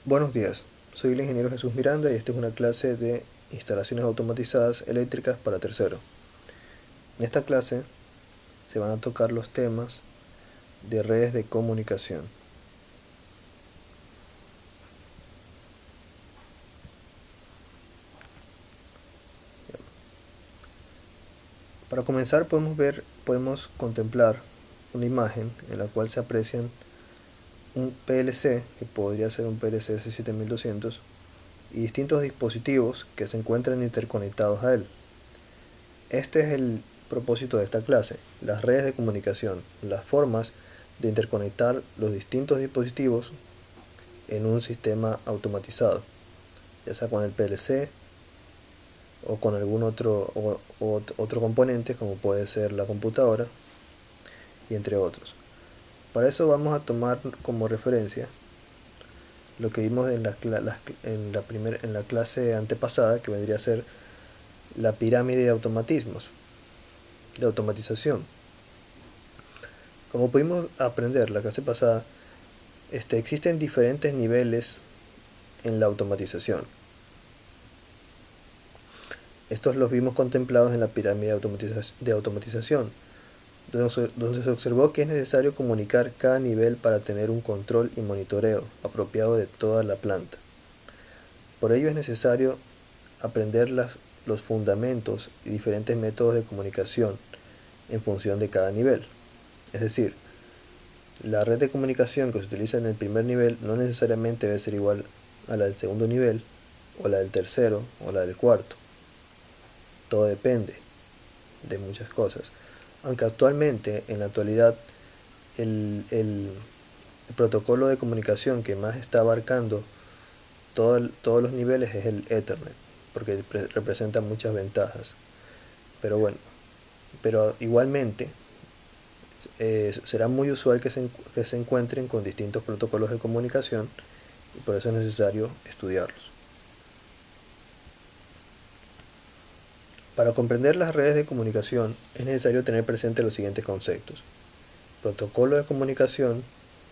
Buenos días, soy el ingeniero Jesús Miranda y esta es una clase de instalaciones automatizadas eléctricas para tercero. En esta clase se van a tocar los temas de redes de comunicación. Para comenzar podemos contemplar una imagen en la cual se aprecian un PLC, que podría ser un PLC S7200, y distintos dispositivos que se encuentran interconectados a él. Este es el propósito de esta clase, las redes de comunicación, las formas de interconectar los distintos dispositivos en un sistema automatizado, ya sea con el PLC o con algún otro componente como puede ser la computadora y entre otros. Para eso vamos a tomar como referencia lo que vimos en la clase antepasada, que vendría a ser la pirámide de automatismos, de automatización. Como pudimos aprender la clase pasada, existen diferentes niveles en la automatización. Estos los vimos contemplados en la pirámide de automatización, donde se observó que es necesario comunicar cada nivel para tener un control y monitoreo apropiado de toda la planta. Por ello es necesario aprender los fundamentos y diferentes métodos de comunicación en función de cada nivel. Es decir, la red de comunicación que se utiliza en el primer nivel no necesariamente debe ser igual a la del segundo nivel, o la del tercero, o la del cuarto. Todo depende de muchas cosas. Aunque actualmente, en la actualidad, el protocolo de comunicación que más está abarcando todos los niveles es el Ethernet, porque representa muchas ventajas. Pero igualmente será muy usual que se encuentren con distintos protocolos de comunicación y por eso es necesario estudiarlos. Para comprender las redes de comunicación es necesario tener presente los siguientes conceptos: protocolo de comunicación,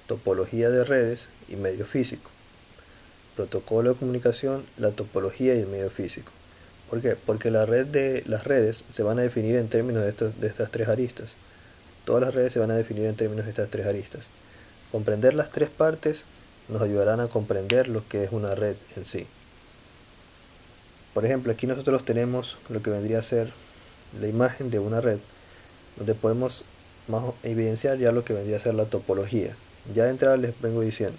topología de redes y medio físico. Protocolo de comunicación, la topología y el medio físico. ¿Por qué? Porque las redes se van a definir en términos de estas tres aristas. Todas las redes se van a definir en términos de estas tres aristas. Comprender las tres partes nos ayudarán a comprender lo que es una red en sí. Por ejemplo, aquí nosotros tenemos lo que vendría a ser la imagen de una red, donde podemos evidenciar ya lo que vendría a ser la topología. Ya de entrada les vengo diciendo.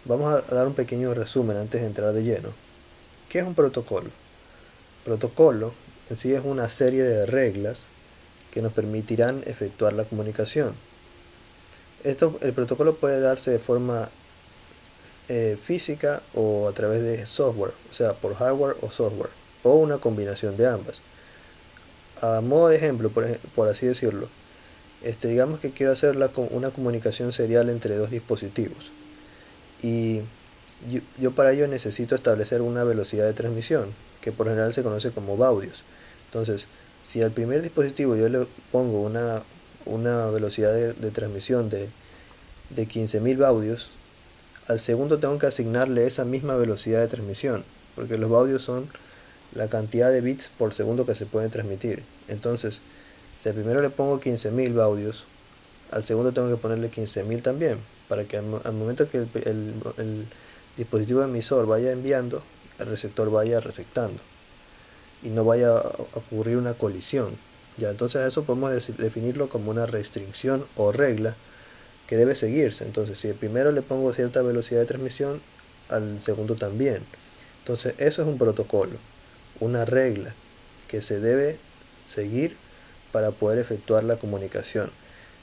Vamos a dar un pequeño resumen antes de entrar de lleno. ¿Qué es un protocolo? Protocolo en sí es una serie de reglas que nos permitirán efectuar la comunicación. El protocolo puede darse de forma física o a través de software, o sea, por hardware o software, o una combinación de ambas. A modo de ejemplo, por así decirlo, digamos que quiero hacer una comunicación serial entre dos dispositivos y yo para ello necesito establecer una velocidad de transmisión que por general se conoce como baudios. Entonces, si al primer dispositivo yo le pongo una velocidad de transmisión de 15.000 baudios, al segundo tengo que asignarle esa misma velocidad de transmisión, porque los baudios son la cantidad de bits por segundo que se pueden transmitir. Entonces, si al primero le pongo 15.000 baudios, al segundo tengo que ponerle 15.000 también, para que al momento que el dispositivo emisor vaya enviando, el receptor vaya receptando y no vaya a ocurrir una colisión. Ya, entonces eso podemos definirlo como una restricción o regla que debe seguirse. Entonces, si el primero le pongo cierta velocidad de transmisión, al segundo también. Entonces, eso es un protocolo, una regla que se debe seguir para poder efectuar la comunicación.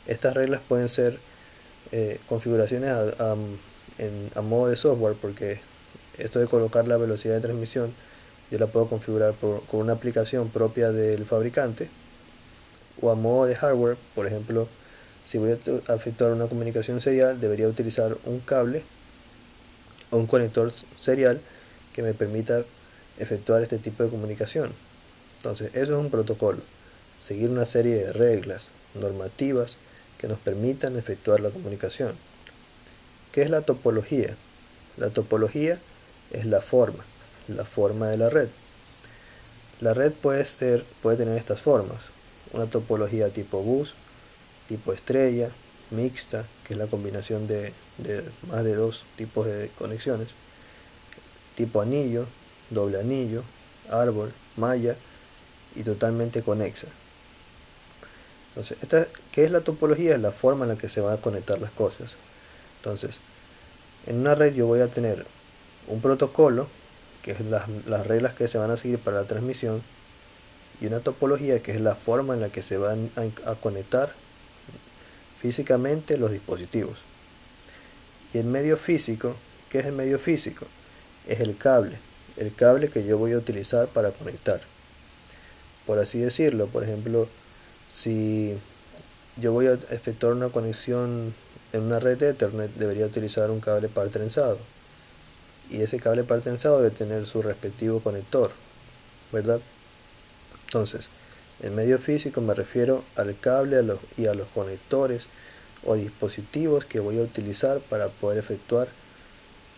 Estas reglas pueden ser configuraciones a modo de software, porque esto de colocar la velocidad de transmisión yo la puedo configurar con una aplicación propia del fabricante, o a modo de hardware. Por ejemplo, si voy a efectuar una comunicación serial, debería utilizar un cable o un conector serial que me permita efectuar este tipo de comunicación. Entonces, eso es un protocolo: seguir una serie de reglas normativas que nos permitan efectuar la comunicación. ¿Qué es la topología? La topología es la forma de la red. La red puede tener estas formas: una topología tipo bus, tipo estrella, mixta, que es la combinación de más de dos tipos de conexiones, tipo anillo, doble anillo, árbol, malla y totalmente conexa. Entonces, ¿qué es la topología? Es la forma en la que se van a conectar las cosas. Entonces, en una red yo voy a tener un protocolo, que es las reglas que se van a seguir para la transmisión, y una topología, que es la forma en la que se van a conectar físicamente los dispositivos. Y el medio físico, ¿qué es el medio físico? Es el cable que yo voy a utilizar para conectar. Por así decirlo, por ejemplo, si yo voy a efectuar una conexión en una red de Ethernet, debería utilizar un cable par trenzado. Y ese cable par trenzado debe tener su respectivo conector, ¿verdad? Entonces, en medio físico me refiero al cable y a los conectores o dispositivos que voy a utilizar para poder efectuar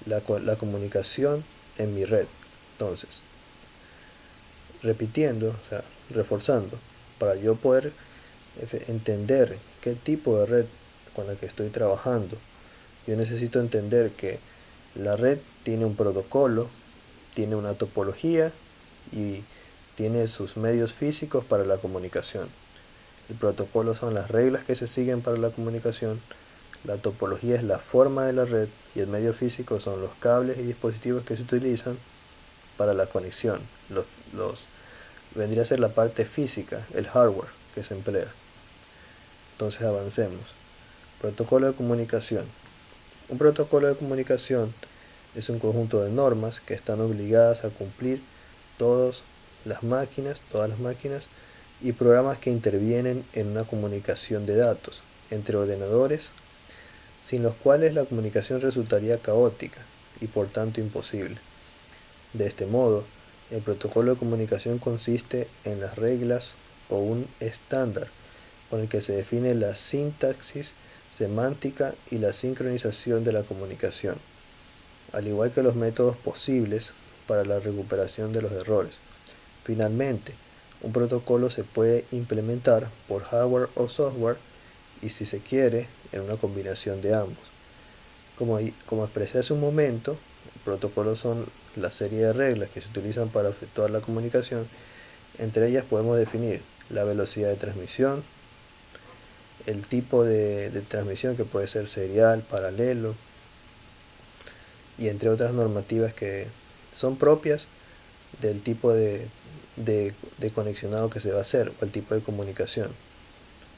la comunicación en mi red. Entonces, repitiendo, o sea, reforzando, para yo poder entender qué tipo de red con la que estoy trabajando, yo necesito entender que la red tiene un protocolo, tiene una topología y tiene sus medios físicos para la comunicación. El protocolo son las reglas que se siguen para la comunicación, la topología es la forma de la red y el medio físico son los cables y dispositivos que se utilizan para la conexión. Vendría a ser la parte física, el hardware que se emplea. Entonces avancemos. Protocolo de comunicación. Un protocolo de comunicación es un conjunto de normas que están obligadas a cumplir todas las máquinas y programas que intervienen en una comunicación de datos entre ordenadores, sin los cuales la comunicación resultaría caótica y por tanto imposible. De este modo, el protocolo de comunicación consiste en las reglas o un estándar con el que se define la sintaxis semántica y la sincronización de la comunicación, al igual que los métodos posibles para la recuperación de los errores. Finalmente, un protocolo se puede implementar por hardware o software y, si se quiere, en una combinación de ambos. Como expresé hace un momento, protocolos son la serie de reglas que se utilizan para efectuar la comunicación. Entre ellas podemos definir la velocidad de transmisión, el tipo de transmisión, que puede ser serial, paralelo, y entre otras normativas que son propias del tipo de conexionado que se va a hacer, o el tipo de comunicación.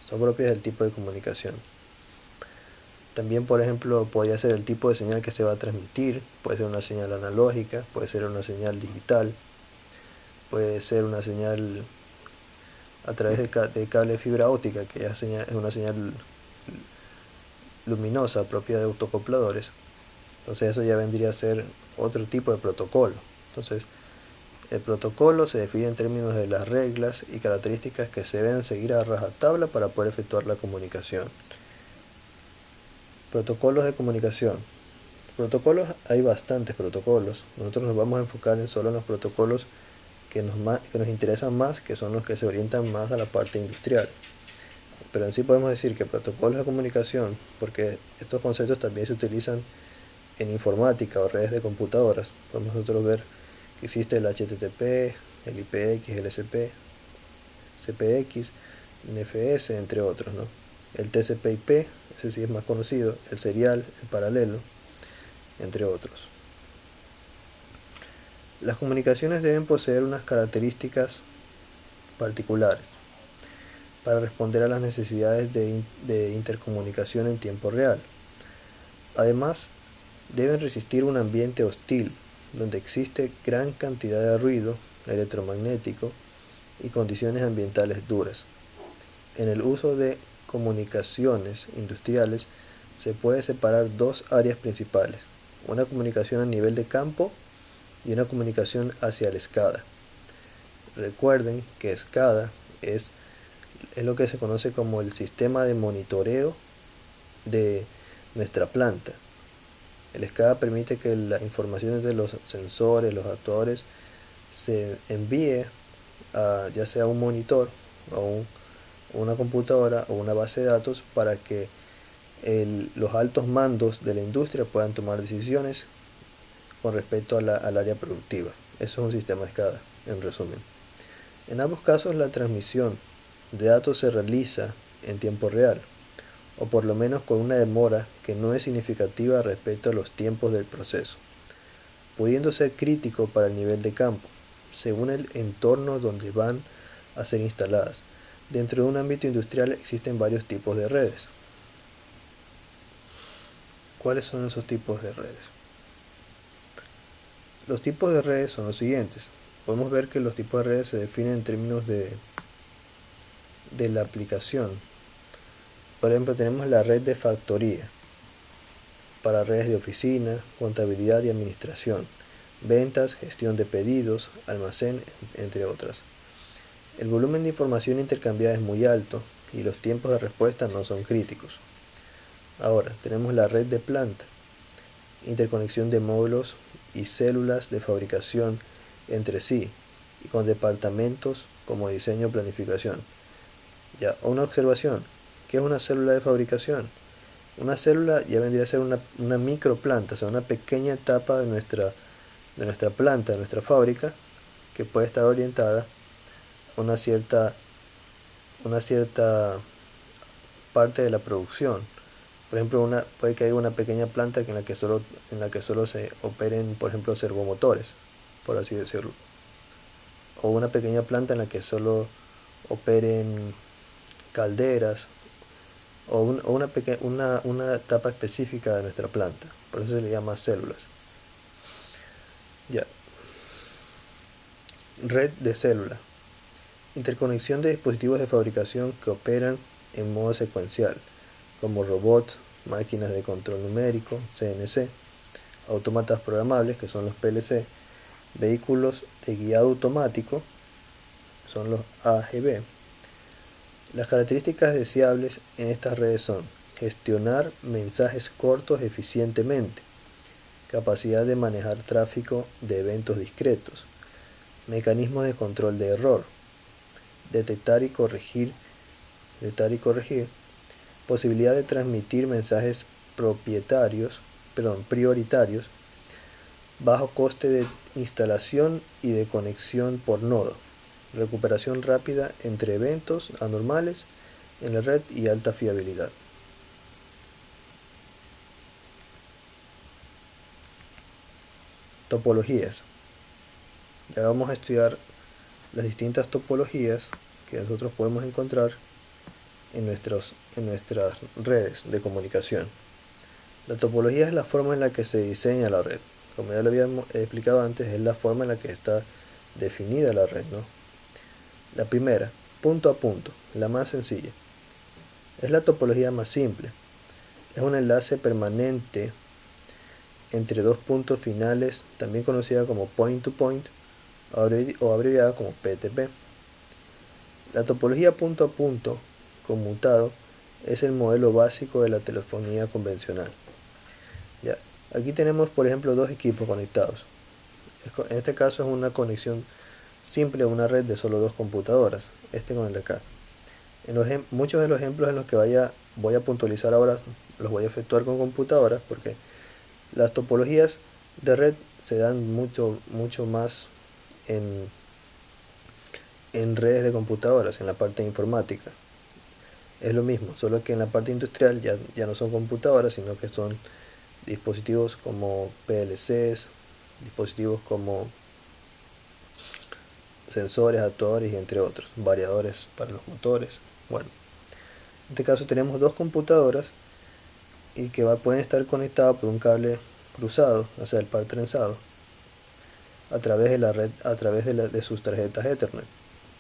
Son propias del tipo de comunicación. También, por ejemplo, podría ser el tipo de señal que se va a transmitir. Puede ser una señal analógica, puede ser una señal digital, puede ser una señal a través de cable de fibra óptica, que es una señal luminosa propia de autocopladores. Entonces eso ya vendría a ser otro tipo de protocolo. Entonces, el protocolo se define en términos de las reglas y características que se deben seguir a rajatabla para poder efectuar la comunicación. Protocolos de comunicación. Protocolos, hay bastantes protocolos. Nosotros nos vamos a enfocar solo en los protocolos que nos interesan más, que son los que se orientan más a la parte industrial. Pero en sí podemos decir que protocolos de comunicación, porque estos conceptos también se utilizan en informática o redes de computadoras. Podemos nosotros ver que existe el HTTP, el IPX, el SP, CPX, NFS, entre otros, ¿no? El TCP/IP, ese sí es más conocido, el serial, el paralelo, entre otros. Las comunicaciones deben poseer unas características particulares para responder a las necesidades de intercomunicación en tiempo real. Además, deben resistir un ambiente hostil, donde existe gran cantidad de ruido electromagnético y condiciones ambientales duras. En el uso de comunicaciones industriales se puede separar dos áreas principales: una comunicación a nivel de campo y una comunicación hacia el SCADA. Recuerden que SCADA es lo que se conoce como el sistema de monitoreo de nuestra planta. El SCADA permite que la información de los sensores, los actuadores, se envíe a ya sea un monitor o una computadora o una base de datos para que los altos mandos de la industria puedan tomar decisiones con respecto al área productiva. Eso es un sistema SCADA, en resumen. En ambos casos la transmisión de datos se realiza en tiempo real, o por lo menos con una demora que no es significativa respecto a los tiempos del proceso, pudiendo ser crítico para el nivel de campo, según el entorno donde van a ser instaladas. Dentro de un ámbito industrial existen varios tipos de redes. ¿Cuáles son esos tipos de redes? Los tipos de redes son los siguientes. Podemos ver que los tipos de redes se definen en términos de la aplicación. Por ejemplo, tenemos la red de factoría para redes de oficina, contabilidad y administración, ventas, gestión de pedidos, almacén, entre otras. El volumen de información intercambiada es muy alto y los tiempos de respuesta no son críticos. Ahora, tenemos la red de planta, interconexión de módulos y células de fabricación entre sí y con departamentos como diseño o planificación. Ya, una observación. ¿Qué es una célula de fabricación? Una célula ya vendría a ser una microplanta, o sea, una pequeña etapa de nuestra planta, de nuestra fábrica, que puede estar orientada a una cierta parte de la producción. Por ejemplo, puede que haya una pequeña planta en la que solo se operen, por ejemplo, servomotores, por así decirlo. O una pequeña planta en la que solo operen calderas, o una etapa específica de nuestra planta. Por eso se le llama células. Ya. Red de célula. Interconexión de dispositivos de fabricación que operan en modo secuencial, como robots, máquinas de control numérico, CNC, autómatas programables, que son los PLC, vehículos de guiado automático, son los AGV. Las características deseables en estas redes son gestionar mensajes cortos eficientemente, capacidad de manejar tráfico de eventos discretos, mecanismos de control de error, detectar y corregir, posibilidad de transmitir mensajes prioritarios, bajo coste de instalación y de conexión por nodo, recuperación rápida entre eventos anormales en la red y alta fiabilidad. Topologías. Ya vamos a estudiar las distintas topologías que nosotros podemos encontrar en nuestras redes de comunicación. La topología es la forma en la que se diseña la red. Como ya lo habíamos explicado antes, es la forma en la que está definida la red, ¿no? La primera, punto a punto, la más sencilla. Es la topología más simple. Es un enlace permanente entre dos puntos finales, también conocida como point to point o abreviada como PTP. La topología punto a punto conmutado es el modelo básico de la telefonía convencional. Ya, aquí tenemos por ejemplo dos equipos conectados. En este caso es una conexión simple a una red de solo dos computadoras, este con el de acá. Muchos de los ejemplos en los que voy a puntualizar ahora los voy a efectuar con computadoras porque las topologías de red se dan mucho más en redes de computadoras, en la parte de informática. Es lo mismo, solo que en la parte industrial ya no son computadoras, sino que son dispositivos como PLCs, dispositivos como sensores, actuadores y entre otros, variadores para los motores. Bueno, en este caso tenemos dos computadoras y que pueden estar conectadas por un cable cruzado, o sea el par trenzado, a través de la red, a través de sus tarjetas Ethernet.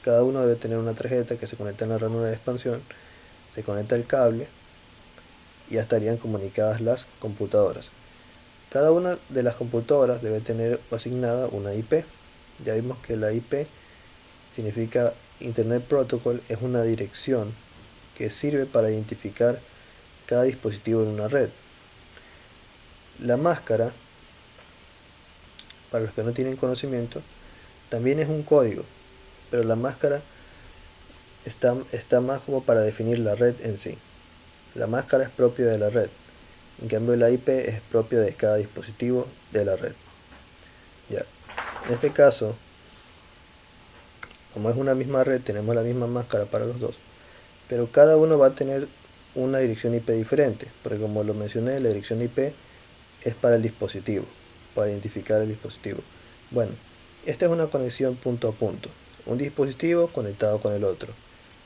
Cada uno debe tener una tarjeta que se conecta en la ranura de expansión, se conecta el cable y ya estarían comunicadas las computadoras. Cada una de las computadoras debe tener asignada una IP. Ya vimos que la IP significa Internet Protocol, es una dirección que sirve para identificar cada dispositivo en una red. La máscara, para los que no tienen conocimiento, también es un código, pero la máscara está más como para definir la red en sí. La máscara es propia de la red, en cambio la IP es propia de cada dispositivo de la red. Ya. En este caso, como es una misma red, tenemos la misma máscara para los dos, pero cada uno va a tener una dirección IP diferente, porque como lo mencioné, la dirección IP es para el dispositivo, para identificar el dispositivo. Bueno, esta es una conexión punto a punto, un dispositivo conectado con el otro.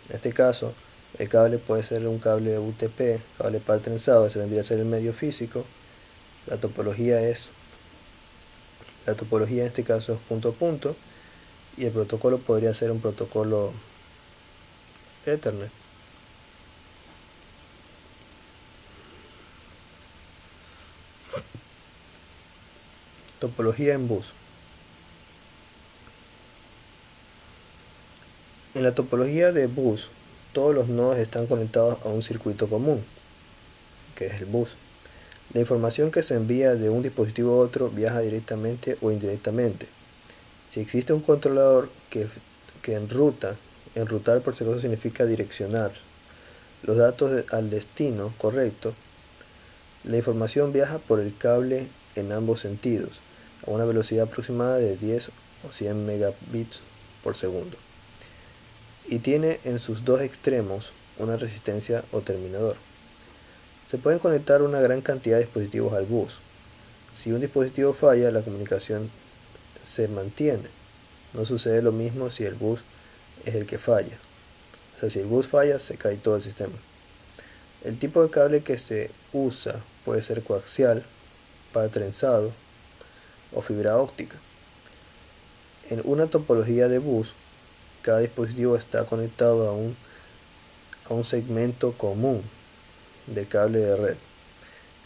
En este caso, el cable puede ser un cable UTP, cable par trenzado, ese vendría a ser el medio físico. La topología en este caso es punto a punto, y el protocolo podría ser un protocolo Ethernet. Topología en bus. En la topología de bus, todos los nodos están conectados a un circuito común, que es el bus. La información que se envía de un dispositivo a otro viaja directamente o indirectamente. Si existe un controlador que enrutar por si acaso significa direccionar los datos al destino correcto, la información viaja por el cable en ambos sentidos, a una velocidad aproximada de 10 o 100 megabits por segundo, y tiene en sus dos extremos una resistencia o terminador. Se pueden conectar una gran cantidad de dispositivos al bus. Si un dispositivo falla, la comunicación se mantiene. No sucede lo mismo si el bus es el que falla. O sea, si el bus falla, se cae todo el sistema. El tipo de cable que se usa puede ser coaxial, par trenzado o fibra óptica. En una topología de bus, cada dispositivo está conectado a un segmento común de cable de red.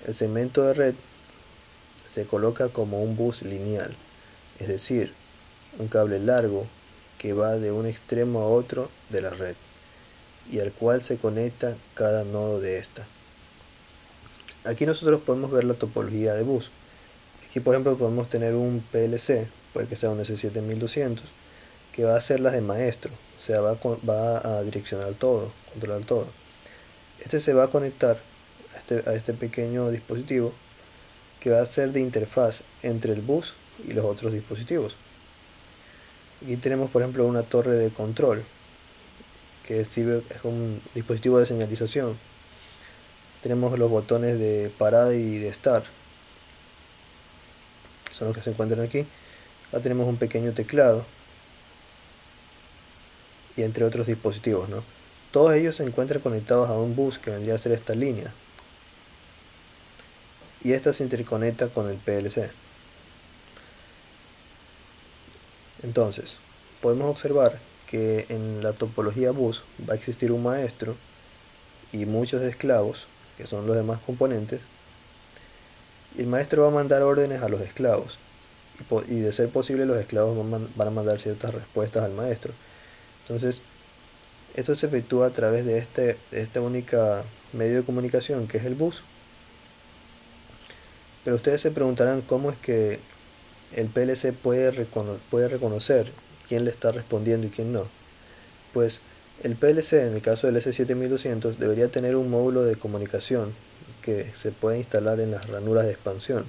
El segmento de red se coloca como un bus lineal, es decir, un cable largo que va de un extremo a otro de la red y al cual se conecta cada nodo de esta. Aquí nosotros podemos ver la topología de bus. Aquí por ejemplo podemos tener un PLC, puede que sea un S7200, que va a ser las de maestro, o sea, va a direccionar todo, controlar todo. Este se va a conectar a este pequeño dispositivo que va a ser de interfaz entre el bus y los otros dispositivos. Aquí tenemos por ejemplo una torre de control que sirve, es un dispositivo de señalización. Tenemos los botones de parada y de start, que son los que se encuentran aquí. Acá tenemos un pequeño teclado y entre otros dispositivos, ¿no? Todos ellos se encuentran conectados a un bus que vendría a ser esta línea, y esta se interconecta con el PLC. Entonces, podemos observar que en la topología bus va a existir un maestro y muchos esclavos, que son los demás componentes, y el maestro va a mandar órdenes a los esclavos, y de ser posible los esclavos van a mandar ciertas respuestas al maestro. Entonces, esto se efectúa a través de esta única medio de comunicación que es el bus. Pero ustedes se preguntarán cómo es que el PLC puede reconocer quién le está respondiendo y quién no. Pues el PLC, en el caso del S7200, debería tener un módulo de comunicación que se puede instalar en las ranuras de expansión.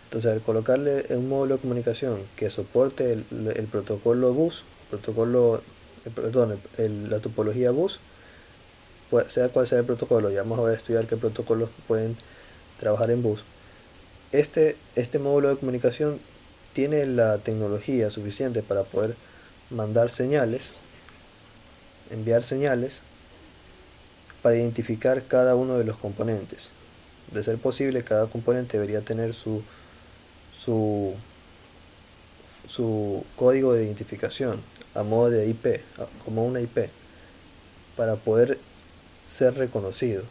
Entonces, al colocarle un módulo de comunicación que soporte el protocolo bus, la topología bus, sea cual sea el protocolo, ya vamos a estudiar qué protocolos pueden trabajar en bus. Este módulo de comunicación tiene la tecnología suficiente para poder mandar señales, enviar señales, para identificar cada uno de los componentes. De ser posible, cada componente debería tener su código de identificación a modo de IP, como una IP, para poder ser reconocido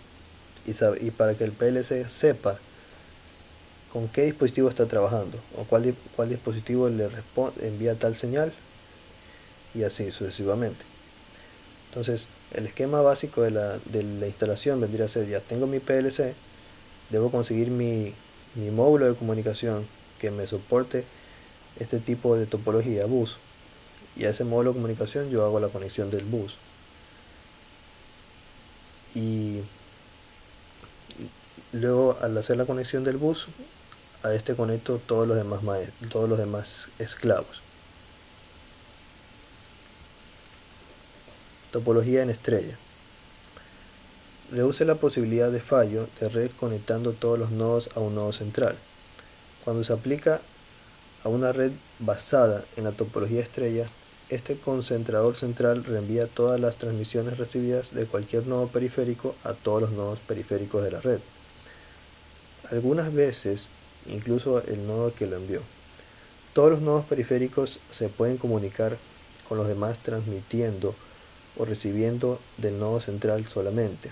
y para que el PLC sepa con qué dispositivo está trabajando o cuál dispositivo le envía tal señal, y así sucesivamente. Entonces, el esquema básico de la instalación vendría a ser: ya tengo mi PLC, debo conseguir mi módulo de comunicación que me soporte este tipo de topología bus, y a ese módulo de comunicación yo hago la conexión del bus, y luego al hacer la conexión del bus a este conecto todos los demás esclavos. Topología en estrella. Reduce la posibilidad de fallo de red conectando todos los nodos a un nodo central. Cuando se aplica a una red basada en la topología estrella, este concentrador central reenvía todas las transmisiones recibidas de cualquier nodo periférico a todos los nodos periféricos de la red. Algunas veces, incluso el nodo que lo envió. Todos los nodos periféricos se pueden comunicar con los demás transmitiendo o recibiendo del nodo central solamente.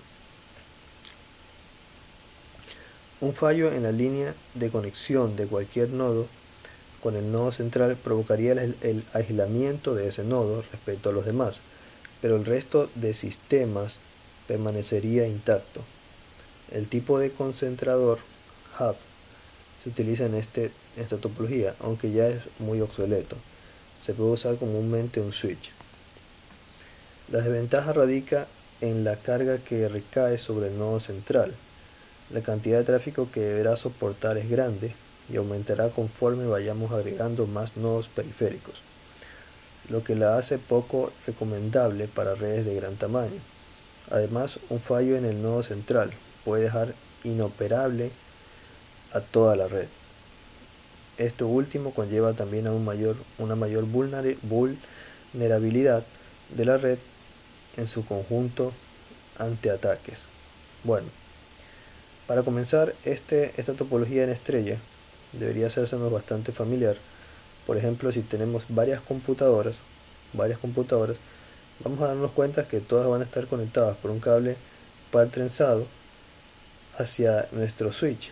Un fallo en la línea de conexión de cualquier nodo con el nodo central provocaría el aislamiento de ese nodo respecto a los demás, pero el resto de sistemas permanecería intacto. El tipo de concentrador hub se utiliza en esta topología, aunque ya es muy obsoleto. Se puede usar comúnmente un switch. La desventaja radica en la carga que recae sobre el nodo central. La cantidad de tráfico que deberá soportar es grande y aumentará conforme vayamos agregando más nodos periféricos, lo que la hace poco recomendable para redes de gran tamaño. Además, un fallo en el nodo central puede dejar inoperable a toda la red. Esto último conlleva también a una mayor vulnerabilidad de la red en su conjunto ante ataques. Bueno, para comenzar, esta topología en estrella debería hacérsenos bastante familiar. Por ejemplo, si tenemos varias computadoras, vamos a darnos cuenta que todas van a estar conectadas por un cable par trenzado hacia nuestro switch.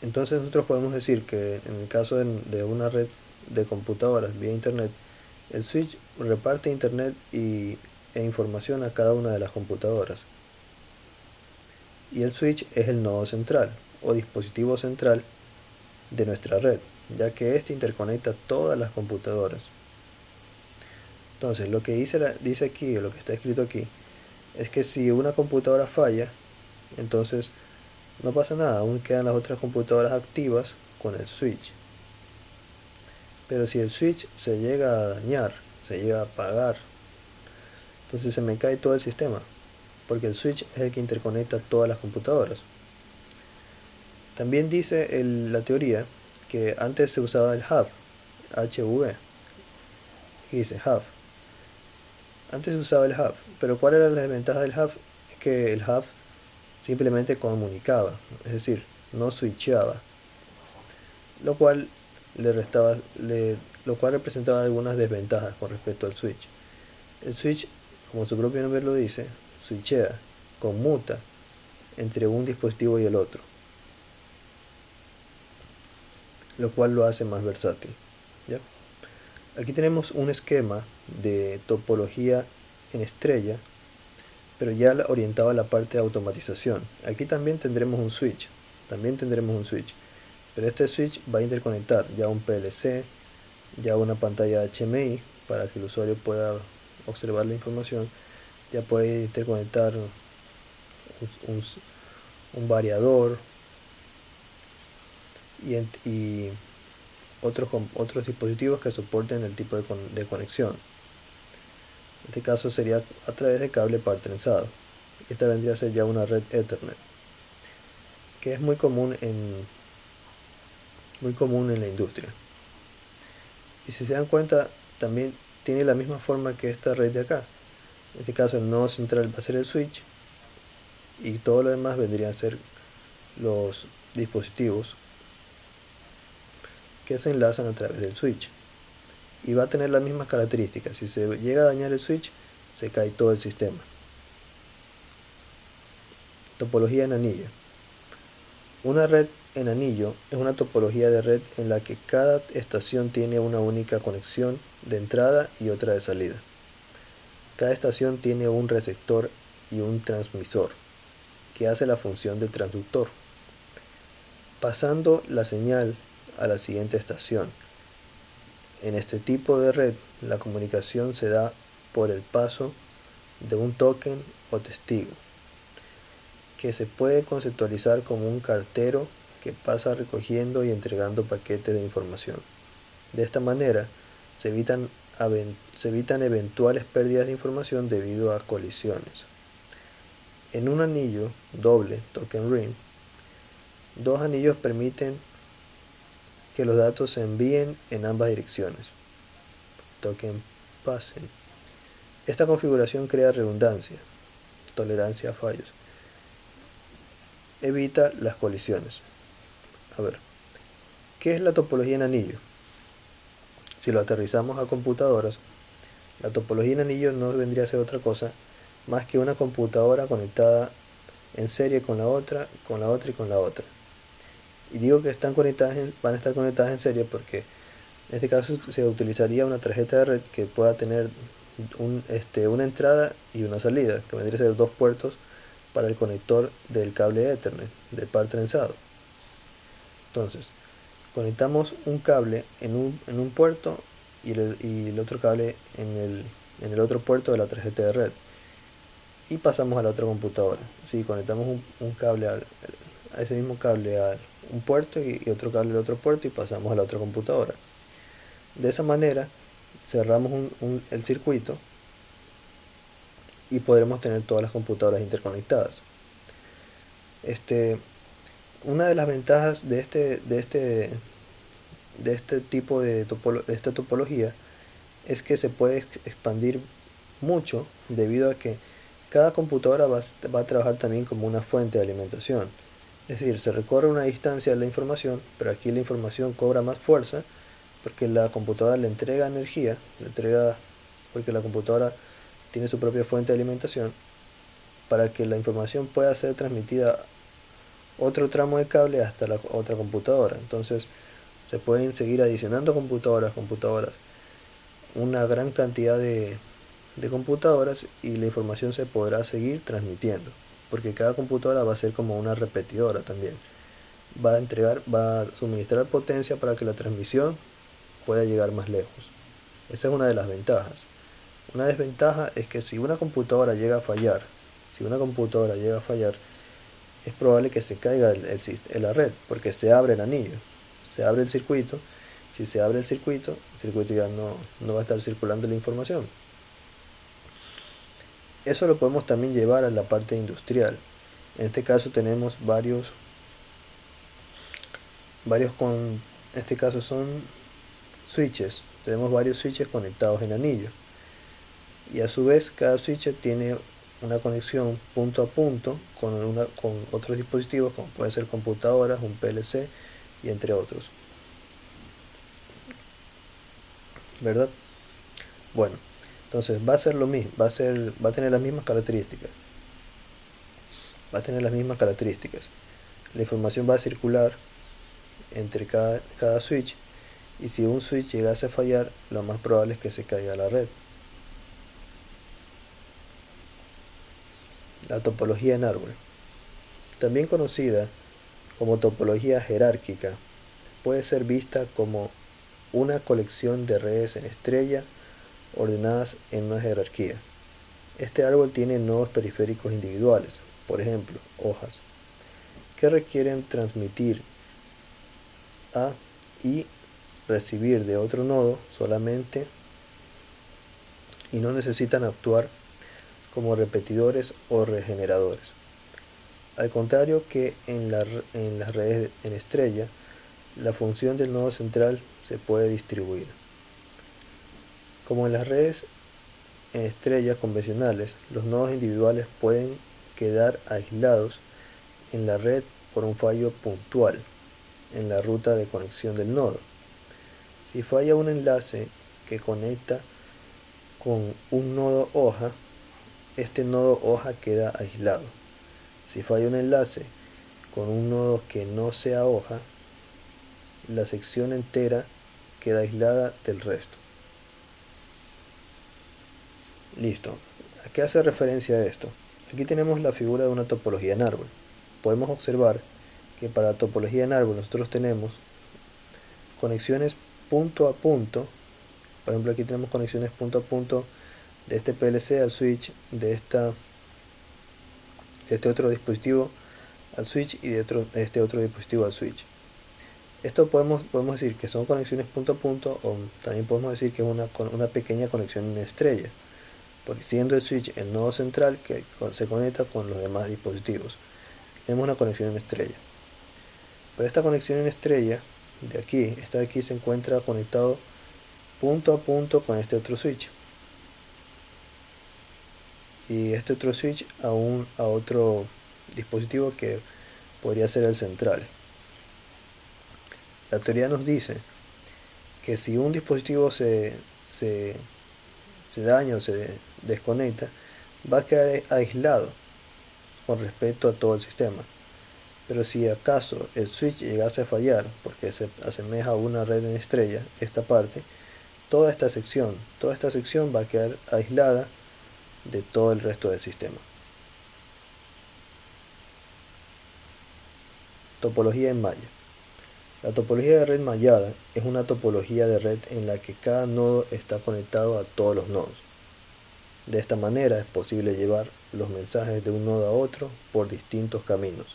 Entonces nosotros podemos decir que en el caso de una red de computadoras vía internet, el switch reparte internet e información a cada una de las computadoras. Y el switch es el nodo central o dispositivo central de nuestra red, ya que éste interconecta todas las computadoras. Entonces, lo que dice aquí, o lo que está escrito aquí, es que si una computadora falla, entonces no pasa nada, aún quedan las otras computadoras activas con el switch. Pero si el switch se llega a dañar, se llega a apagar, entonces se me cae todo el sistema, porque el switch es el que interconecta todas las computadoras. También dice la teoría que antes se usaba el hub, HV, y dice hub. Antes se usaba el hub, pero ¿cuál era la desventaja del hub? Es que el hub simplemente comunicaba, es decir, no switchaba, lo cual representaba algunas desventajas con respecto al switch. El switch, como su propio nombre lo dice, switchea, conmuta entre un dispositivo y el otro, lo cual lo hace más versátil. ¿Ya? Aquí tenemos un esquema de topología en estrella, pero ya orientado a la parte de automatización. Aquí también tendremos un switch, pero este switch va a interconectar ya un PLC, ya una pantalla HMI para que el usuario pueda observar la información, ya puede interconectar un variador y otros dispositivos que soporten el tipo de conexión. En este caso sería a través de cable par trenzado. Esta vendría a ser ya una red Ethernet, que es muy común en la industria. Y si se dan cuenta, también tiene la misma forma que esta red de acá. En este caso el nodo central va a ser el switch y todo lo demás vendrían a ser los dispositivos que se enlazan a través del switch. Y va a tener las mismas características. Si se llega a dañar el switch, se cae todo el sistema. Topología en anillo. Una red en anillo es una topología de red en la que cada estación tiene una única conexión de entrada y otra de salida. Cada estación tiene un receptor y un transmisor. que hace la función de transductor, pasando la señal a la siguiente estación. En este tipo de red, la comunicación se da por el paso de un token o testigo, que se puede conceptualizar como un cartero que pasa recogiendo y entregando paquetes de información. De esta manera, se evitan eventuales pérdidas de información debido a colisiones. En un anillo doble, token ring, dos anillos permiten que los datos se envíen en ambas direcciones, token passing. Esta configuración crea redundancia, tolerancia a fallos, evita las colisiones. A ver, ¿qué es la topología en anillo? Si lo aterrizamos a computadoras, la topología en anillo no vendría a ser otra cosa más que una computadora conectada en serie con la otra, con la otra y con la otra. Y digo que van a estar conectadas en serie porque en este caso se utilizaría una tarjeta de red que pueda tener una entrada y una salida, que vendría a ser dos puertos para el conector del cable Ethernet, del par trenzado. Entonces, conectamos un cable en un puerto y el otro cable en el otro puerto de la tarjeta de red. Y pasamos a la otra computadora. Si conectamos un cable a ese mismo cable a un puerto y otro cable al otro puerto y pasamos a la otra computadora. De esa manera cerramos el circuito y podremos tener todas las computadoras interconectadas. Una de las ventajas de este tipo de esta topología es que se puede expandir mucho debido a que cada computadora va a trabajar también como una fuente de alimentación. Es decir, se recorre una distancia de la información, pero aquí la información cobra más fuerza porque la computadora le entrega energía, porque la computadora tiene su propia fuente de alimentación para que la información pueda ser transmitida otro tramo de cable hasta la otra computadora. Entonces se pueden seguir adicionando computadoras, una gran cantidad de computadoras y la información se podrá seguir transmitiendo, porque cada computadora va a ser como una repetidora también. Va a suministrar potencia para que la transmisión pueda llegar más lejos. Esa es una de las ventajas. Una desventaja es que si una computadora llega a fallar, es probable que se caiga la red, porque se abre el anillo, se abre el circuito. Si se abre el circuito ya no va a estar circulando la información. Eso lo podemos también llevar a la parte industrial. En este caso tenemos en este caso son switches. Tenemos varios switches conectados en anillo. Y a su vez cada switch tiene una conexión punto a punto con otros dispositivos como pueden ser computadoras, un PLC y entre otros. ¿Verdad? Bueno, entonces va a ser lo mismo, va a tener las mismas características. La información va a circular entre cada switch y si un switch llegase a fallar, lo más probable es que se caiga la red. La topología en árbol, también conocida como topología jerárquica, puede ser vista como una colección de redes en estrella ordenadas en una jerarquía. Este árbol tiene nodos periféricos individuales, por ejemplo, hojas, que requieren transmitir a y recibir de otro nodo solamente y no necesitan actuar como repetidores o regeneradores. Al contrario que en las redes en estrella, la función del nodo central se puede distribuir. Como en las redes en estrellas convencionales, los nodos individuales pueden quedar aislados en la red por un fallo puntual en la ruta de conexión del nodo. Si falla un enlace que conecta con un nodo hoja, este nodo hoja queda aislado. Si falla un enlace con un nodo que no sea hoja, la sección entera queda aislada del resto. Listo. ¿A qué hace referencia esto? Aquí tenemos la figura de una topología en árbol. Podemos observar que para la topología en árbol nosotros tenemos conexiones punto a punto. Por ejemplo, aquí tenemos conexiones punto a punto de este PLC al switch, de este otro dispositivo al switch y de este otro dispositivo al switch. Esto podemos decir que son conexiones punto a punto, o también podemos decir que es una pequeña conexión en estrella, porque siendo el switch el nodo central que se conecta con los demás dispositivos. Tenemos una conexión en estrella. Pero esta conexión en estrella, esta de aquí se encuentra conectado punto a punto con este otro switch. Y este otro switch a otro dispositivo que podría ser el central. La teoría nos dice que si un dispositivo se daña o se desconecta, va a quedar aislado con respecto a todo el sistema. Pero si acaso el switch llegase a fallar, porque se asemeja a una red en estrella, esta parte, toda esta sección va a quedar aislada de todo el resto del sistema. Topología en malla. La topología de red mallada es una topología de red en la que cada nodo está conectado a todos los nodos. De esta manera es posible llevar los mensajes de un nodo a otro por distintos caminos.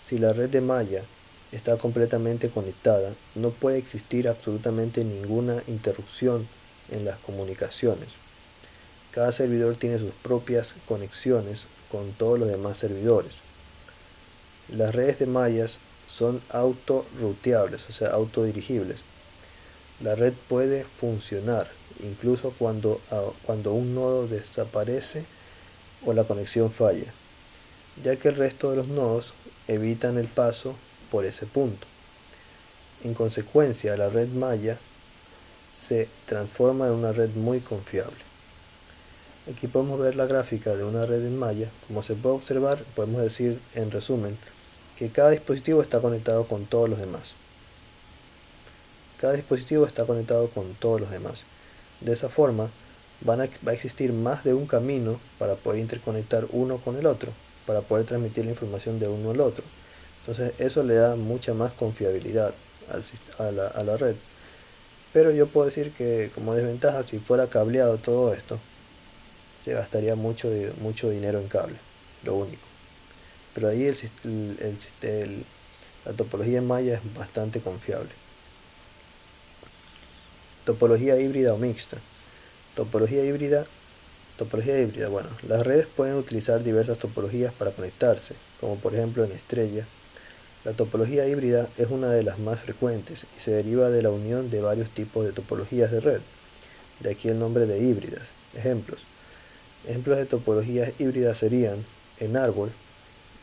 Si la red de malla está completamente conectada, no puede existir absolutamente ninguna interrupción en las comunicaciones. Cada servidor tiene sus propias conexiones con todos los demás servidores. Las redes de mallas son auto-ruteables, o sea, autodirigibles. La red puede funcionar incluso cuando un nodo desaparece o la conexión falla, ya que el resto de los nodos evitan el paso por ese punto. En consecuencia, la red malla se transforma en una red muy confiable. Aquí podemos ver la gráfica de una red en malla. Como se puede observar, podemos decir en resumen que cada dispositivo está conectado con todos los demás. Cada dispositivo está conectado con todos los demás. De esa forma, va a existir más de un camino para poder interconectar uno con el otro, para poder transmitir la información de uno al otro. Entonces eso le da mucha más confiabilidad a la red. Pero yo puedo decir que como desventaja, si fuera cableado todo esto, se gastaría mucho dinero en cable, lo único. Pero ahí la topología en malla es bastante confiable. Topología híbrida o mixta. Topología híbrida, bueno, las redes pueden utilizar diversas topologías para conectarse, como por ejemplo en estrella. La topología híbrida es una de las más frecuentes y se deriva de la unión de varios tipos de topologías de red. De aquí el nombre de híbridas. Ejemplos de topologías híbridas serían en árbol,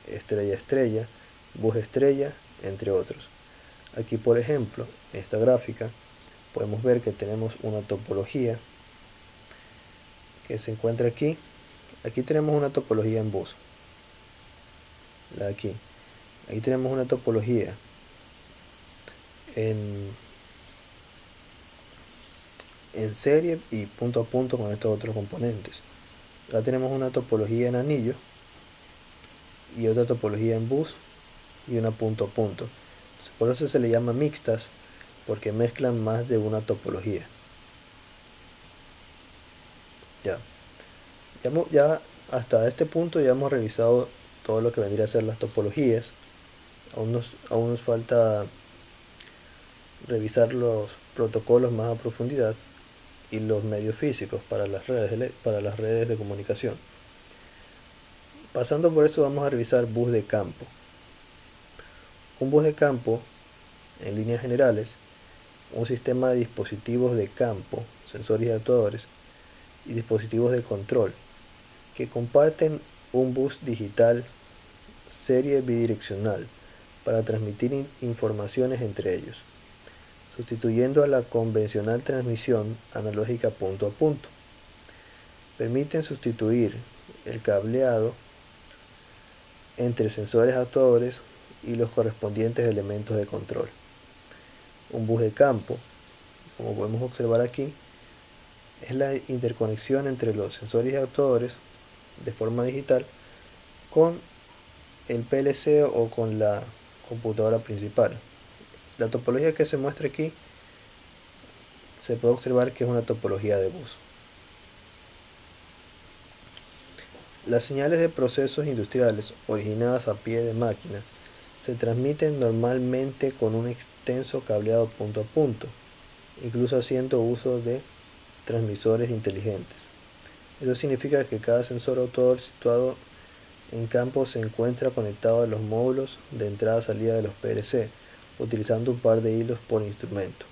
estrella-estrella, bus-estrella, entre otros. Aquí, por ejemplo, en esta gráfica, podemos ver que tenemos una topología que se encuentra aquí. Aquí tenemos una topología en bus. La de aquí. Aquí tenemos una topología en serie y punto a punto con estos otros componentes. Acá tenemos una topología en anillo y otra topología en bus y una punto a punto. Por eso se le llama mixtas, porque mezclan más de una topología. Ya hasta este punto ya hemos revisado todo lo que vendría a ser las topologías. Aún nos falta revisar los protocolos más a profundidad y los medios físicos para las redes de comunicación. Pasando por eso, vamos a revisar bus de campo. Un bus de campo, en líneas generales, un sistema de dispositivos de campo, sensores y actuadores, y dispositivos de control, que comparten un bus digital serie bidireccional para transmitir informaciones entre ellos, sustituyendo a la convencional transmisión analógica punto a punto. Permiten sustituir el cableado entre sensores actuadores y los correspondientes elementos de control. Un bus de campo, como podemos observar aquí, es la interconexión entre los sensores y actuadores de forma digital con el PLC o con la computadora principal. La topología que se muestra aquí se puede observar que es una topología de bus. Las señales de procesos industriales originadas a pie de máquina se transmiten normalmente con un extenso cableado punto a punto, incluso haciendo uso de transmisores inteligentes. Eso significa que cada sensor autodor situado en campo se encuentra conectado a los módulos de entrada-salida de los PLC, utilizando un par de hilos por instrumento.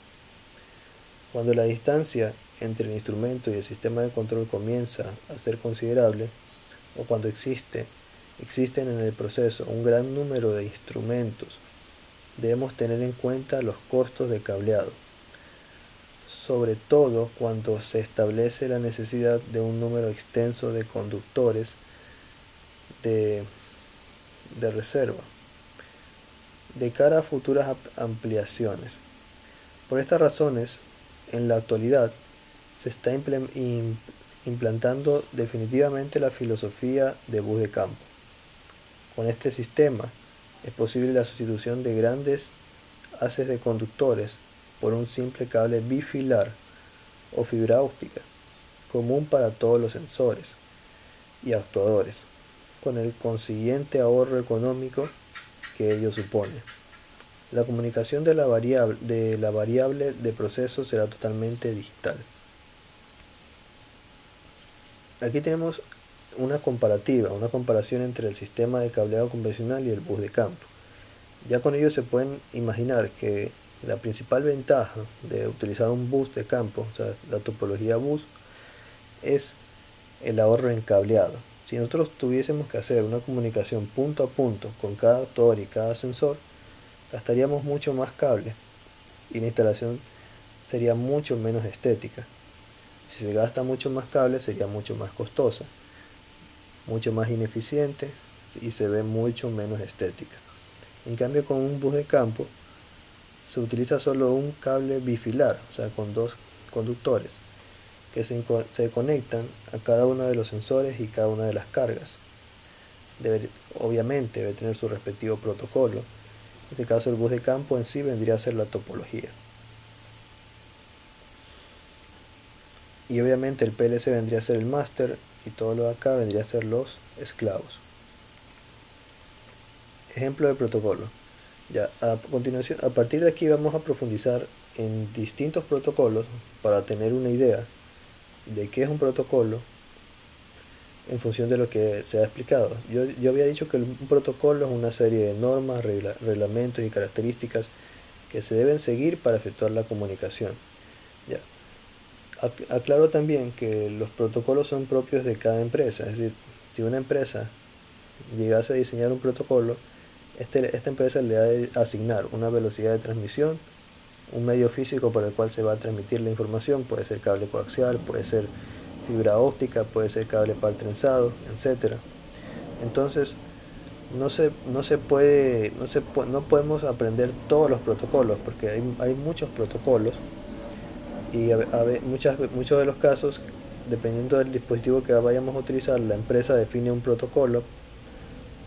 Cuando la distancia entre el instrumento y el sistema de control comienza a ser considerable, o cuando existen en el proceso un gran número de instrumentos, debemos tener en cuenta los costos de cableado, sobre todo cuando se establece la necesidad de un número extenso de conductores de reserva de cara a futuras ampliaciones. Por estas razones, en la actualidad se está implantando definitivamente la filosofía de bus de campo. Con este sistema es posible la sustitución de grandes haces de conductores por un simple cable bifilar o fibra óptica, común para todos los sensores y actuadores, con el consiguiente ahorro económico que ello supone. La comunicación de la variable de proceso será totalmente digital. Aquí tenemos una comparación entre el sistema de cableado convencional y el bus de campo. Ya con ello se pueden imaginar que la principal ventaja de utilizar un bus de campo, o sea, la topología bus, es el ahorro en cableado. Si nosotros tuviésemos que hacer una comunicación punto a punto con cada actuador y cada sensor, gastaríamos mucho más cable y la instalación sería mucho menos estética. Si se gasta mucho más cable, sería mucho más costosa, mucho más ineficiente y se ve mucho menos estética. En cambio, con un bus de campo se utiliza solo un cable bifilar, o sea, con dos conductores que se conectan a cada uno de los sensores y cada una de las cargas. Obviamente debe tener su respectivo protocolo. En este caso, el bus de campo en sí vendría a ser la topología. Y obviamente el PLC vendría a ser el máster y todo lo de acá vendría a ser los esclavos. Ejemplo de protocolo. Ya, a continuación, a partir de aquí vamos a profundizar en distintos protocolos para tener una idea de qué es un protocolo en función de lo que se ha explicado. Yo había dicho que un protocolo es una serie de normas, reglamentos y características que se deben seguir para efectuar la comunicación. Ya. Aclaro también que los protocolos son propios de cada empresa, es decir, si una empresa llegase a diseñar un protocolo, esta empresa le ha de asignar una velocidad de transmisión, un medio físico por el cual se va a transmitir la información, puede ser cable coaxial, puede ser fibra óptica, puede ser cable par trenzado, etc. Entonces, no podemos aprender todos los protocolos porque hay muchos protocolos y muchos de los casos, dependiendo del dispositivo que vayamos a utilizar, la empresa define un protocolo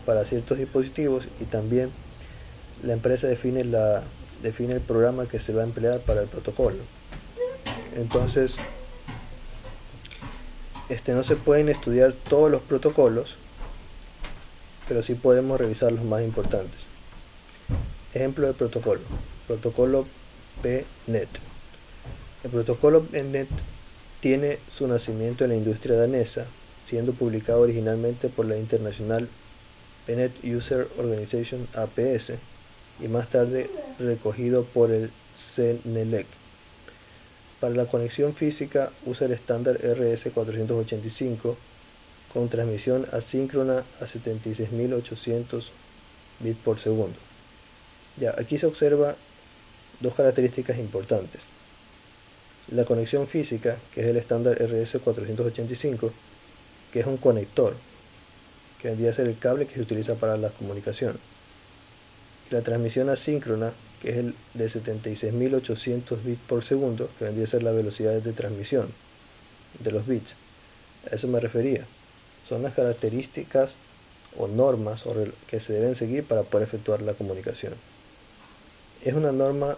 para ciertos dispositivos y también la empresa define el programa que se va a emplear para el protocolo. Entonces, no se pueden estudiar todos los protocolos, pero sí podemos revisar los más importantes. Ejemplo de protocolo. Protocolo PNet. El protocolo PNet tiene su nacimiento en la industria danesa, siendo publicado originalmente por la International PNet User Organization APS y más tarde recogido por el CNELEC. Para la conexión física usa el estándar RS485 con transmisión asíncrona a 76.800 bits por segundo. Ya, aquí se observa dos características importantes. La conexión física, que es el estándar RS485, que es un conector, que vendría a ser el cable que se utiliza para la comunicación. Y la transmisión asíncrona, que es el de 76.800 bits por segundo, que vendría a ser la velocidad de transmisión de los bits. A eso me refería. Son las características o normas que se deben seguir para poder efectuar la comunicación. Es una norma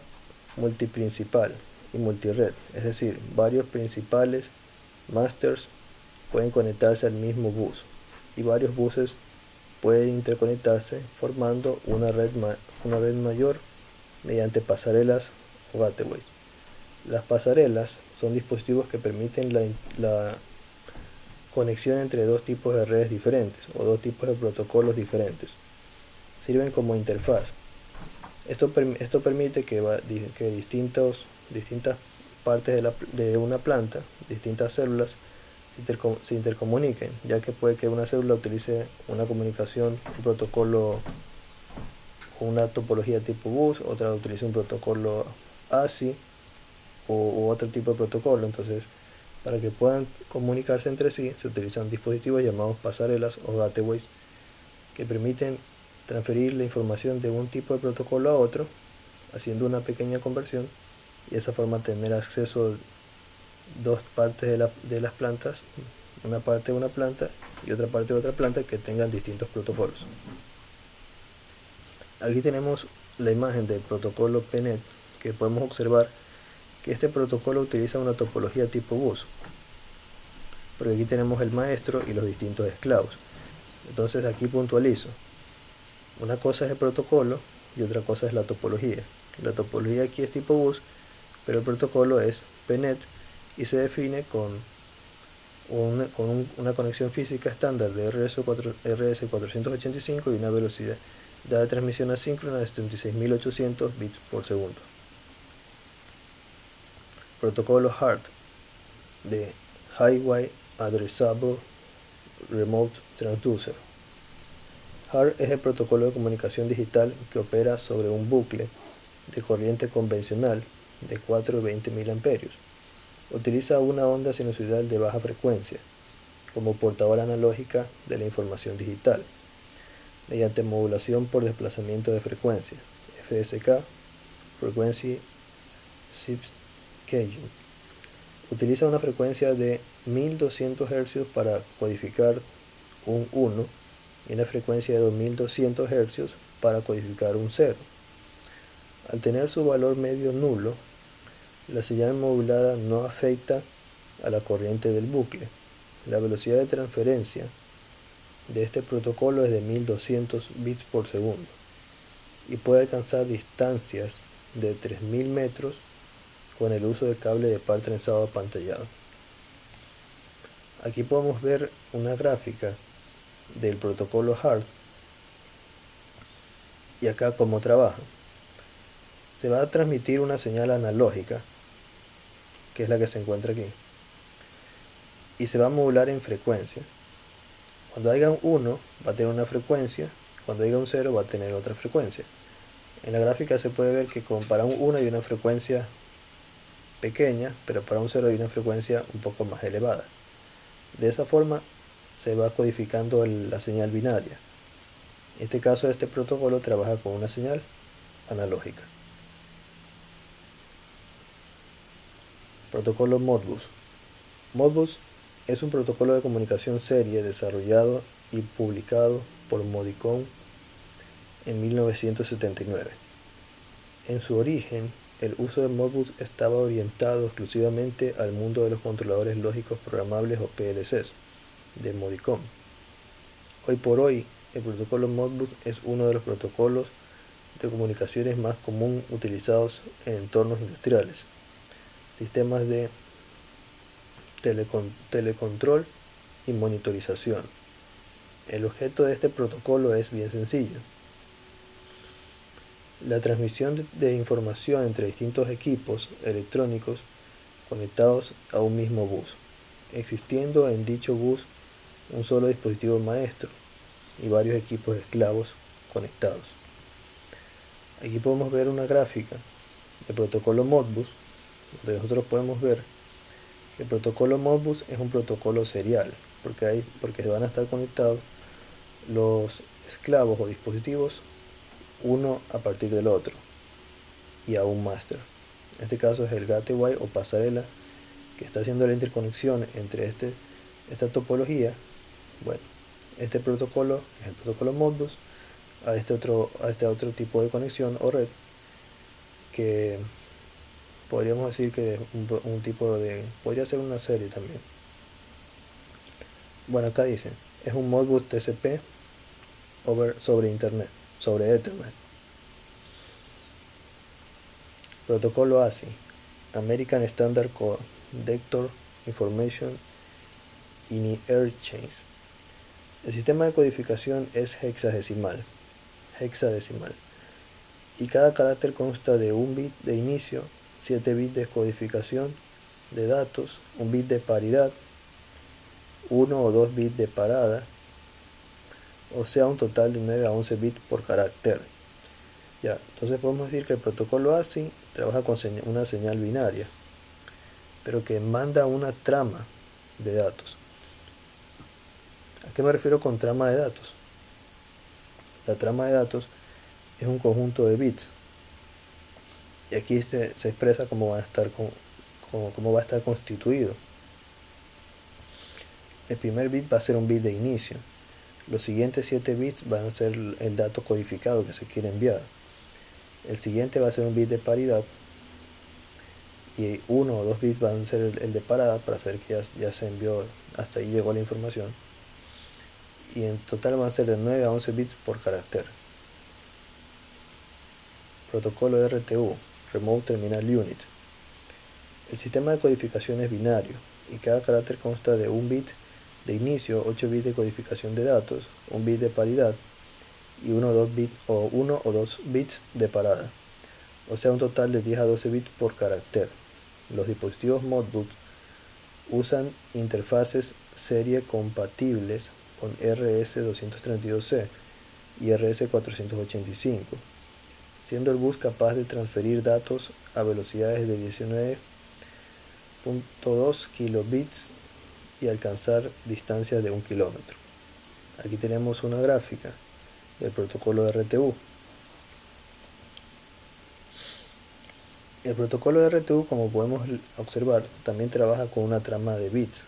multiprincipal y multired, es decir, varios principales masters pueden conectarse al mismo bus y varios buses pueden interconectarse formando una red mayor mediante pasarelas o gateways. Las pasarelas son dispositivos que permiten la conexión entre dos tipos de redes diferentes o dos tipos de protocolos diferentes. Sirven como interfaz. Esto permite que distintas partes de una planta, distintas células, se intercomuniquen, ya que puede que una célula utilice una comunicación, un protocolo con una topología tipo bus, otra utilice un protocolo ASI u otro tipo de protocolo. Entonces, para que puedan comunicarse entre sí, se utilizan dispositivos llamados pasarelas o gateways que permiten transferir la información de un tipo de protocolo a otro, haciendo una pequeña conversión, y de esa forma tener acceso a dos partes de las plantas, una parte de una planta y otra parte de otra planta que tengan distintos protocolos. Aquí tenemos la imagen del protocolo PNet, que podemos observar que este protocolo utiliza una topología tipo bus, porque aquí tenemos el maestro y los distintos esclavos. Entonces aquí puntualizo, una cosa es el protocolo y otra cosa es la topología. La topología aquí es tipo bus, pero el protocolo es PNet y se define con una conexión física estándar de RS485 y una velocidad de transmisión asíncrona de 76.800 bits por segundo. Protocolo HART de Highway Addressable Remote Transducer. HART es el protocolo de comunicación digital que opera sobre un bucle de corriente convencional de 420 mA. Utiliza una onda sinusoidal de baja frecuencia como portadora analógica de la información digital, mediante modulación por desplazamiento de frecuencia, FSK, Frequency Shift Keying. Utiliza una frecuencia de 1200 Hz para codificar un 1 y una frecuencia de 2200 Hz para codificar un 0. Al tener su valor medio nulo, la señal modulada no afecta a la corriente del bucle. La velocidad de transferencia de este protocolo es de 1200 bits por segundo y puede alcanzar distancias de 3000 metros con el uso de cable de par trenzado apantallado. Aquí podemos ver una gráfica del protocolo HART y acá cómo trabaja. Se va a transmitir una señal analógica, que es la que se encuentra aquí, y se va a modular en frecuencia. Cuando haya un 1 va a tener una frecuencia, cuando haya un 0 va a tener otra frecuencia. En la gráfica se puede ver que para un 1 hay una frecuencia pequeña, pero para un 0 hay una frecuencia un poco más elevada. De esa forma se va codificando la señal binaria. En este caso, este protocolo trabaja con una señal analógica. Protocolo Modbus. Modbus es un protocolo de comunicación serie desarrollado y publicado por Modicon en 1979. En su origen, el uso de Modbus estaba orientado exclusivamente al mundo de los controladores lógicos programables o PLCs de Modicon. Hoy por hoy, el protocolo Modbus es uno de los protocolos de comunicaciones más común utilizados en entornos industriales, sistemas de telecontrol y monitorización. El objeto de este protocolo es bien sencillo: la transmisión de información entre distintos equipos electrónicos conectados a un mismo bus, existiendo en dicho bus un solo dispositivo maestro y varios equipos esclavos conectados. Aquí podemos ver una gráfica del protocolo Modbus, donde nosotros podemos ver que el protocolo Modbus es un protocolo serial, porque van a estar conectados los esclavos o dispositivos uno a partir del otro y a un máster. En este caso es el gateway o pasarela que está haciendo la interconexión entre esta topología Bueno, este protocolo es el protocolo Modbus a este otro tipo de conexión o red que podríamos decir que es un tipo de... podría ser una serie también. Bueno, acá dicen, es un Modbus TCP sobre Internet, sobre Ethernet. Protocolo ASI, American Standard Connector Information in Air Chains. El sistema de codificación es hexadecimal, y cada carácter consta de un bit de inicio, 7 bits de codificación de datos, un bit de paridad, 1 o 2 bits de parada, o sea un total de 9 a 11 bits por carácter. Ya, entonces podemos decir que el protocolo ASI trabaja con una señal binaria, pero que manda una trama de datos. ¿A qué me refiero con trama de datos? La trama de datos es un conjunto de bits, y aquí se expresa cómo cómo va a estar constituido. El primer bit va a ser un bit de inicio. Los siguientes 7 bits van a ser el dato codificado que se quiere enviar. El siguiente va a ser un bit de paridad y 1 o 2 bits van a ser el de parada para saber que ya se envió, hasta ahí llegó la información. Y en total van a ser de 9 a 11 bits por carácter. Protocolo RTU, Remote Terminal Unit. El sistema de codificación es binario y cada carácter consta de un bit de inicio, 8 bits de codificación de datos, un bit de paridad y 1 o 2 bits de parada, o sea un total de 10 a 12 bits por carácter. Los dispositivos Modbus usan interfaces serie compatibles con RS-232C y RS-485, siendo el bus capaz de transferir datos a velocidades de 19.2 kilobits y alcanzar distancias de 1 kilómetro. Aquí tenemos una gráfica del protocolo de RTU. El protocolo de RTU, como podemos observar, también trabaja con una trama de bits,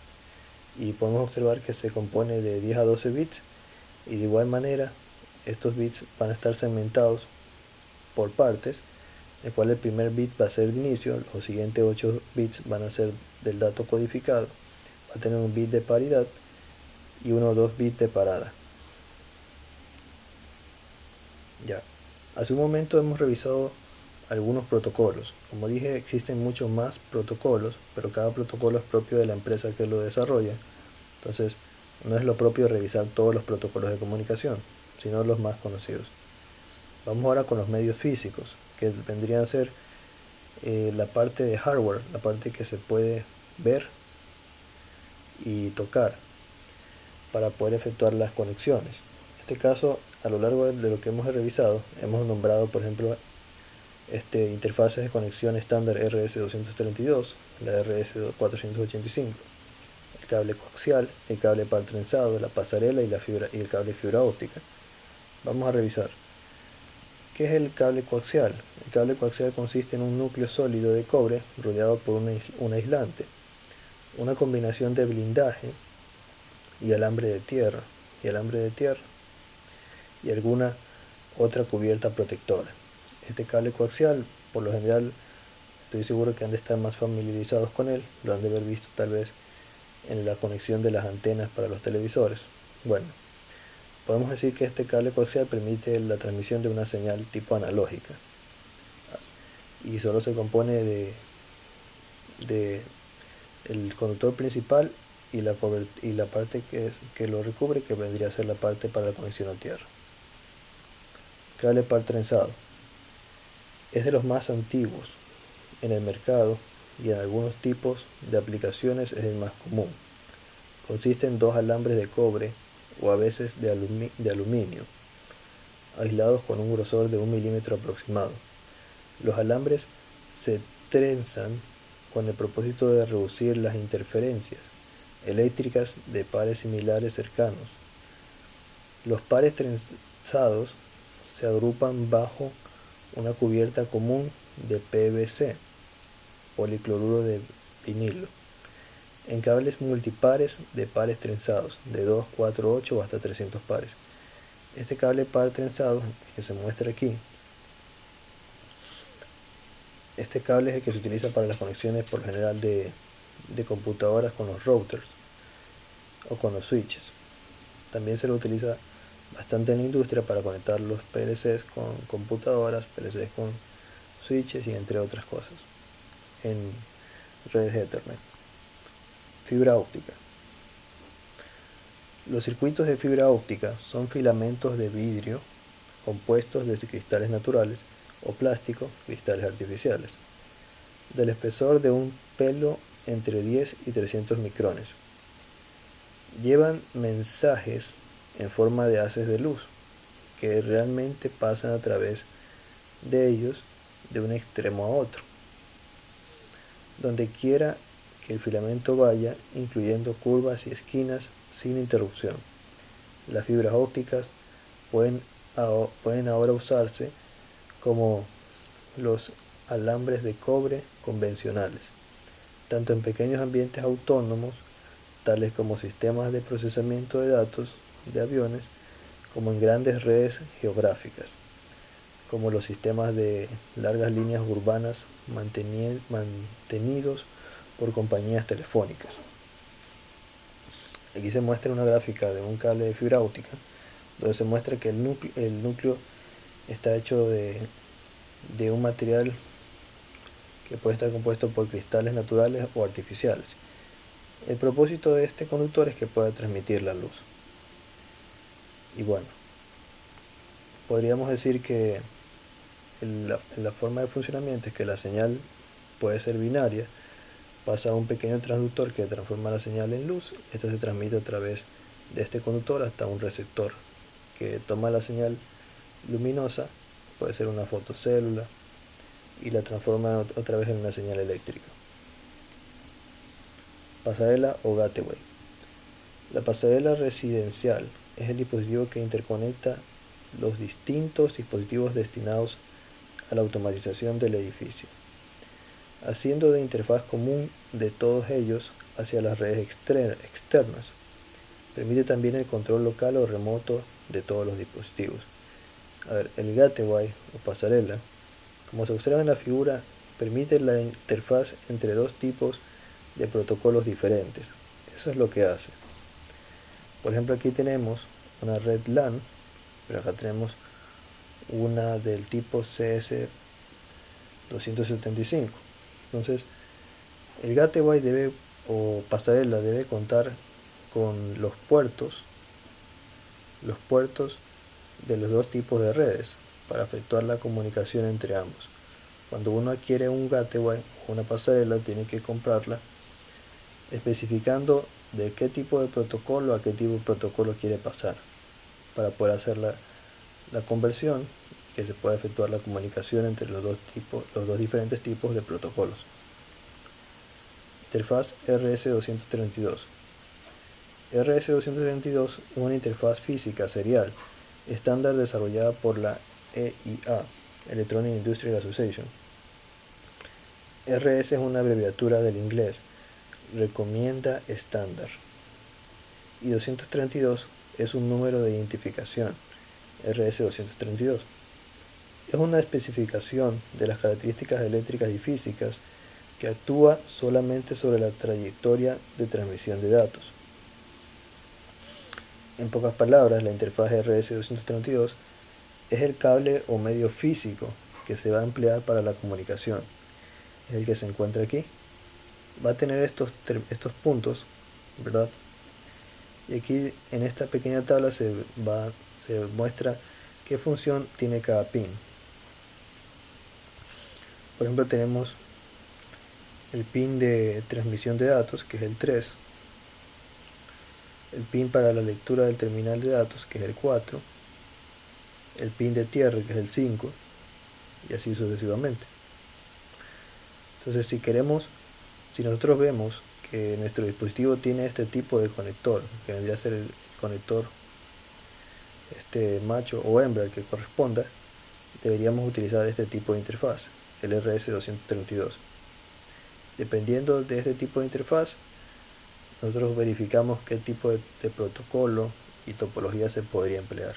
y podemos observar que se compone de 10 a 12 bits, y de igual manera estos bits van a estar segmentados por partes, el cual el primer bit va a ser de inicio, los siguientes 8 bits van a ser del dato codificado, va a tener un bit de paridad y 1 o 2 bits de parada. Ya, hace un momento hemos revisado algunos protocolos. Como dije, existen muchos más protocolos, pero cada protocolo es propio de la empresa que lo desarrolla. Entonces, no es lo propio revisar todos los protocolos de comunicación, sino los más conocidos. Vamos ahora con los medios físicos, que vendrían a ser la parte de hardware, la parte que se puede ver y tocar para poder efectuar las conexiones. En este caso, a lo largo de lo que hemos revisado, hemos nombrado, por ejemplo, interfaces de conexión estándar RS-232, la RS-485, el cable coaxial, el cable par trenzado, la pasarela y el cable fibra óptica. Vamos a revisar. ¿Qué es el cable coaxial? El cable coaxial consiste en un núcleo sólido de cobre rodeado por un aislante, una combinación de blindaje y alambre de tierra, y alguna otra cubierta protectora. Este cable coaxial, por lo general, estoy seguro que han de estar más familiarizados con él, lo han de haber visto tal vez en la conexión de las antenas para los televisores. Bueno, podemos decir que este cable coaxial permite la transmisión de una señal tipo analógica y solo se compone de el conductor principal y la parte que lo recubre, que vendría a ser la parte para la conexión a tierra. Cable par trenzado es de los más antiguos en el mercado y en algunos tipos de aplicaciones es el más común. Consiste en dos alambres de cobre o a veces de aluminio, aislados con un grosor de 1 milímetro aproximado. Los alambres se trenzan con el propósito de reducir las interferencias eléctricas de pares similares cercanos. Los pares trenzados se agrupan bajo una cubierta común de PVC, policloruro de vinilo, en cables multipares de pares trenzados, de 2, 4, 8 o hasta 300 pares. Este cable par trenzado, que se muestra aquí, este cable es el que se utiliza para las conexiones por lo general de computadoras con los routers o con los switches. También se lo utiliza bastante en la industria para conectar los PLCs con computadoras, PLCs con switches y entre otras cosas en redes Ethernet. Fibra óptica. Los circuitos de fibra óptica son filamentos de vidrio compuestos de cristales naturales o plástico, cristales artificiales, del espesor de un pelo entre 10 y 300 micrones. Llevan mensajes en forma de haces de luz que realmente pasan a través de ellos de un extremo a otro, donde quiera que el filamento vaya, incluyendo curvas y esquinas sin interrupción. Las fibras ópticas pueden ahora usarse como los alambres de cobre convencionales, tanto en pequeños ambientes autónomos, tales como sistemas de procesamiento de datos de aviones, como en grandes redes geográficas, como los sistemas de largas líneas urbanas mantenidos por compañías telefónicas. Aquí se muestra una gráfica de un cable de fibra óptica, donde se muestra que el núcleo está hecho de un material que puede estar compuesto por cristales naturales o artificiales. El propósito de este conductor es que pueda transmitir la luz. Y bueno, podríamos decir que la forma de funcionamiento es que la señal puede ser binaria, pasa a un pequeño transductor que transforma la señal en luz. Esta se transmite a través de este conductor hasta un receptor que toma la señal luminosa, puede ser una fotocélula, y la transforma otra vez en una señal eléctrica. Pasarela o gateway. La pasarela residencial es el dispositivo que interconecta los distintos dispositivos destinados a la automatización del edificio, haciendo de interfaz común de todos ellos hacia las redes externas. Permite también el control local o remoto de todos los dispositivos. El gateway o pasarela, como se observa en la figura, permite la interfaz entre dos tipos de protocolos diferentes. Eso es lo que hace. Por ejemplo, aquí tenemos una red LAN, pero acá tenemos una del tipo CS275. Entonces, el gateway o pasarela debe contar con los puertos de los dos tipos de redes para efectuar la comunicación entre ambos. Cuando uno adquiere un gateway o una pasarela, tiene que comprarla especificando de qué tipo de protocolo a qué tipo de protocolo quiere pasar, para poder hacer la conversión, que se pueda efectuar la comunicación entre los dos diferentes tipos de protocolos. Interfaz RS-232. RS-232 es una interfaz física serial estándar desarrollada por la EIA, Electronic Industrial Association. RS es una abreviatura del inglés recomienda estándar, y 232 es un número de identificación, RS-232. Es una especificación de las características eléctricas y físicas que actúa solamente sobre la trayectoria de transmisión de datos. En pocas palabras, la interfaz RS-232 es el cable o medio físico que se va a emplear para la comunicación. Es el que se encuentra aquí. Va a tener estos puntos, ¿verdad? Y aquí en esta pequeña tabla se muestra qué función tiene cada pin. Por ejemplo, tenemos el pin de transmisión de datos, que es el 3, el pin para la lectura del terminal de datos, que es el 4, el pin de tierra, que es el 5, y así sucesivamente. Entonces, si nosotros vemos que nuestro dispositivo tiene este tipo de conector, que vendría a ser el conector macho o hembra, el que corresponda, deberíamos utilizar este tipo de interfaz, el RS-232. Dependiendo de este tipo de interfaz, nosotros verificamos qué tipo de protocolo y topología se podría emplear.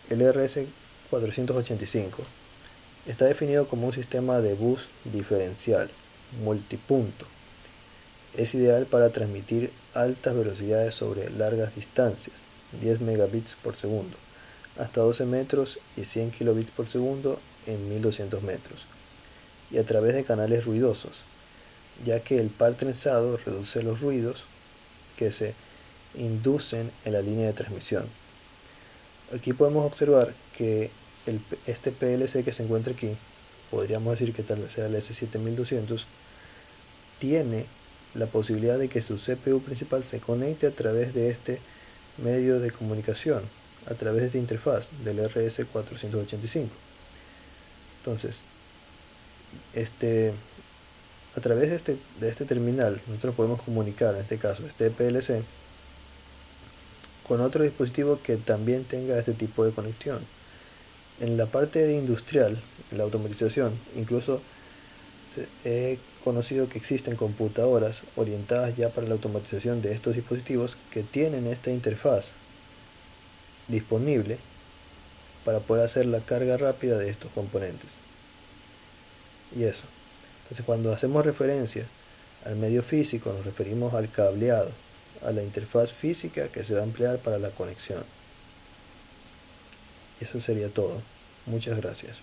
El RS-485 está definido como un sistema de bus diferencial multipunto. Es ideal para transmitir altas velocidades sobre largas distancias, 10 megabits por segundo, hasta 12 metros y 100 kilobits por segundo en 1200 metros, y a través de canales ruidosos, ya que el par trenzado reduce los ruidos que se inducen en la línea de transmisión. Aquí podemos observar que este PLC que se encuentra aquí, podríamos decir que tal vez sea el S7200, tiene la posibilidad de que su CPU principal se conecte a través de este medio de comunicación, a través de esta interfaz del RS485. Entonces, a través de este terminal, nosotros podemos comunicar, en este caso, este PLC, con otro dispositivo que también tenga este tipo de conexión. En la parte industrial, en la automatización, incluso he conocido que existen computadoras orientadas ya para la automatización de estos dispositivos que tienen esta interfaz disponible para poder hacer la carga rápida de estos componentes. Y eso. Entonces, cuando hacemos referencia al medio físico, nos referimos al cableado, a la interfaz física que se va a emplear para la conexión. Eso sería todo. Muchas gracias.